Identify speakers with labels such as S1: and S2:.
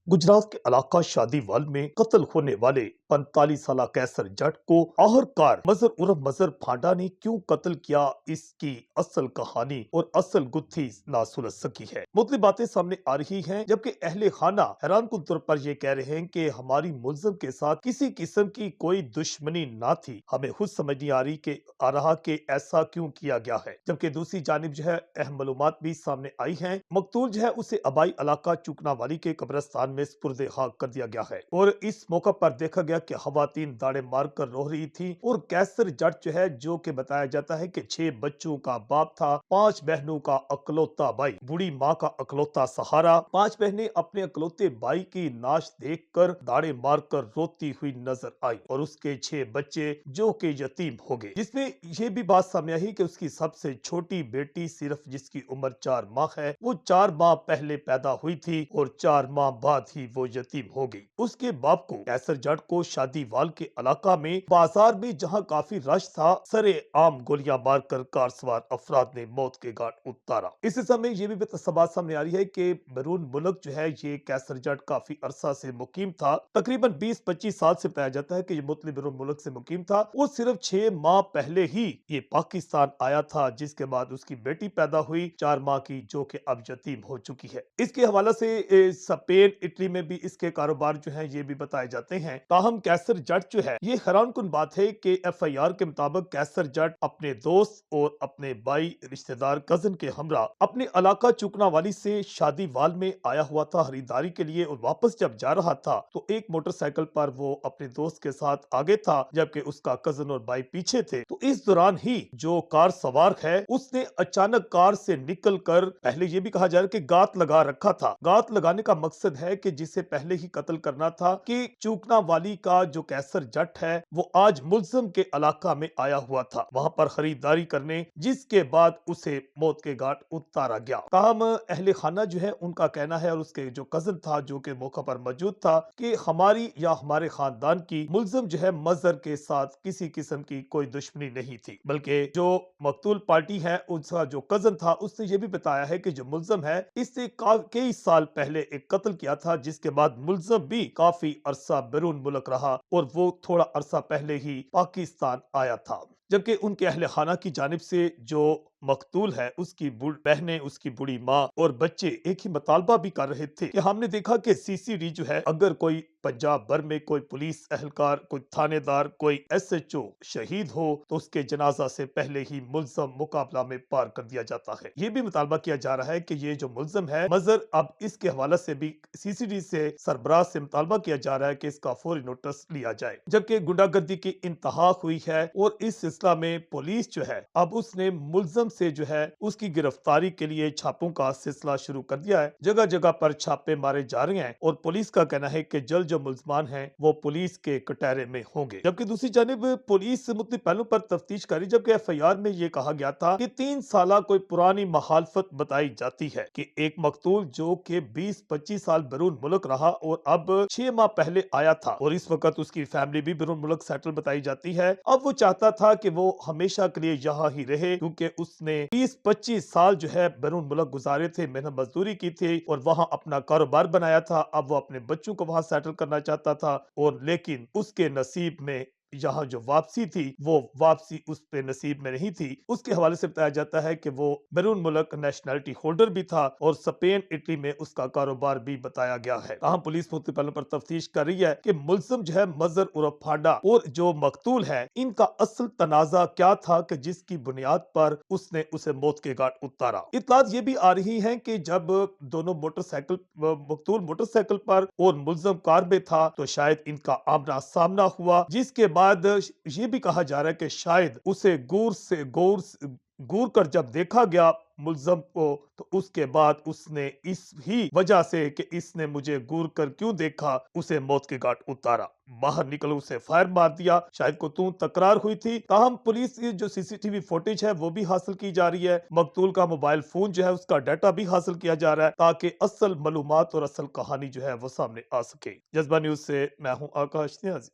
S1: गुजरात के इलाका शादीवाल में कत्ल होने वाले 45 साल कैसर जट को आखिरकार मजर उर्फ मजर फांडा ने क्यों कत्ल किया, इसकी असल कहानी और असल गुत्थी ना सुलझ सकी है। मुख्तलिफ बातें सामने आ रही हैं, जबकि अहले खाना हैरान कुन तौर पर यह कह रहे हैं कि हमारी मुलजिम के साथ किसी किस्म की कोई दुश्मनी ना थी। हमें खुद समझ नहीं आ रहा कि ऐसा क्यों किया गया है। जबकि दूसरी जानिब जो है अहम मालूमात भी सामने आई हैं। मकतूल जो है उसे आबाई इलाका चूकनावाली के कब्रिस्तान में सुपुर्द खाक कर दिया गया है और इस मौका पर देखा गया कि खवातीन दाड़े मार कर रो रही थी और कैसर जट जो है, जो कि बताया जाता है कि 6 बच्चों का बाप था, 5 बहनों का अकलौता भाई, बूढ़ी माँ का अकलौता सहारा। 5 बहनें अपने अकलौते भाई की नाश देखकर दाड़े मार कर रोती हुई नजर आई और उसके 6 बच्चे जो कि यतीम हो गए, जिसमें यह भी बात सामने आई कि उसकी सबसे छोटी बेटी सिर्फ जिसकी उम्र 4 माह है, वो 4 माह पहले पैदा हुई थी और 4 माह बाद ही वो यतीम हो गई। उसके बाप को कैसर जट को शादीवाल के इलाका में बाजार में जहां काफी रश था, सरे आम गोलियां मारकर कार सवार अफराद ने मौत के घाट उतारा। इस समय ये भी बात सामने आ रही है कि बैरून मुल्क जो है ये कैसर जट काफी अरसा से मुकीम था। तकरीबन 20-25 साल से बताया जाता है कि ये मुतलिब बैरून मुल्क से मुकीम था और सिर्फ 6 माह पहले ही ये पाकिस्तान आया था, जिसके बाद उसकी बेटी पैदा हुई 4 माह की, जो कि अब यतीम हो चुकी है। इसके हवाले से स्पेन, इटली में भी इसके कारोबार जो है ये भी बताए जाते हैं। ताहम कैसर जट जो है, ये हैरान कुन बात है कि FIR के मुताबिक कैसर जट अपने दोस्त और अपने भाई, रिश्तेदार, कजन के हमरा अपने इलाका चुकनावाली से शादीवाल में आया हुआ था खरीदारी के लिए और वापस जब जा रहा था तो एक मोटरसाइकिल पर वो अपने दोस्त के साथ आगे था, जबकि उसका कजन और भाई पीछे थे। तो इस दौरान ही जो कार सवार है उसने अचानक कार से निकलकर, पहले ये भी कहा जा रहा है कि गात लगा रखा था। गात लगाने का मकसद है कि जिसे पहले ही कत्ल करना था कि चूकनावाली का जो कैसर जट है वो आज मुल्जिम के इलाका में आया हुआ था वहां पर खरीदारी करने, जिसके बाद उसे मौत के घाट उतारा गया। ताहम अहले खाना जो है उनका कहना है और उसके जो कजन था जो कि मौका पर मौजूद था कि हमारी या हमारे खानदान की मुल्जिम जो है मजर के साथ किसी किस्म की कोई दुश्मनी नहीं थी, बल्कि जो मकतूल पार्टी है उसका जो कजन था उसने ये भी बताया है कि जो मुल्जिम है इससे कई साल पहले एक कत्ल किया था, जिसके बाद मुल्जिम भी काफी अरसा बैरून मुल्क रहा और वो थोड़ा अरसा पहले ही पाकिस्तान आया था। जबकि उनके अहले खाना की जानिब से जो मकतूल है उसकी बहनें, उसकी बूढ़ी माँ और बच्चे एक ही मुतालबा भी कर रहे थे कि हमने देखा कि CCD जो है, अगर कोई पंजाब भर में कोई पुलिस एहलकार, कोई थानेदार, कोई SHO शहीद हो तो उसके जनाजा से पहले ही मुल्जिम मुकाबला में पार कर दिया जाता है। ये भी मुतालबा किया जा रहा है कि ये जो मुल्जिम है मजर, अब इसके हवाले से भी CCD से सरबराह से मुतालबा किया जा रहा है कि इसका फौरी नोटिस लिया जाए। जबकि गुंडागर्दी की इंतहा हुई है और इस सिलसिला में पुलिस जो है अब उसने मुल्जिम से जो है उसकी गिरफ्तारी के लिए छापों का सिलसिला शुरू कर दिया है। जगह जगह पर छापे मारे जा रहे हैं और पुलिस का कहना है कि जल्द जो मुल्जमान हैं वो पुलिस के कटहरे में होंगे। जबकि दूसरी जानिब पुलिस मुख्तलिफ पहलुओं पर तफ्तीश करी, जबकि FIR में ये कहा गया था कि 3 साल कोई पुरानी मुखालफत बताई जाती है कि एक मकतूल जो कि 20-25 साल बैरून मुल्क रहा और अब 6 माह पहले आया था और इस वक्त उसकी फैमिली भी बैरून मुल्क सेटल बताई जाती है। अब वो चाहता था कि वो हमेशा के लिए यहाँ ही रहे, क्योंकि उसने 20-25 साल जो है बैरून मुल्क गुजारे थे, मेहनत मजदूरी की थी और वहां अपना कारोबार बनाया था। अब वो अपने बच्चों को वहां सेटल करना चाहता था और लेकिन उसके नसीब में यहाँ जो वापसी थी वो वापसी उस पे नसीब में नहीं थी। उसके हवाले से बताया जाता है कि वो बैरून मुल्क नेशनैलिटी होल्डर भी था और स्पेन, इटली में उसका कारोबार भी बताया गया है। ताहम पुलिस मुख्तलिफ पहलुओं पर तफ्तीश कर रही है कि मुल्जिम जो है मजर उर्फ फांडा और जो मकतूल है, इनका असल तनाजा क्या था कि जिसकी बुनियाद पर उसने उसे मौत के घाट उतारा। इत्तलात ये भी आ रही है कि जब दोनों मोटरसाइकिल, मकतूल मोटरसाइकिल पर और मुल्जिम कार में था, तो शायद इनका आमना सामना हुआ, जिसके बाद ये भी कहा जा रहा है कि शायद उसे घूर कर जब देखा गया मुल्जिम को, तो उसके बाद उसने इस ही वजह से कि इसने मुझे घूर कर क्यों देखा, उसे मौत के घाट उतारा। बाहर निकल उसे फायर मार दिया। शायद को तू तकरार हुई थी। ताहम पुलिस की जो CCTV फुटेज है वो भी हासिल की जा रही है। मकतूल का मोबाइल फोन जो है उसका डाटा भी हासिल किया जा रहा है ताकि असल मालूमात और असल कहानी जो है वो सामने आ सके। जज्बा न्यूज से मैं हूं आकाश न्याजी।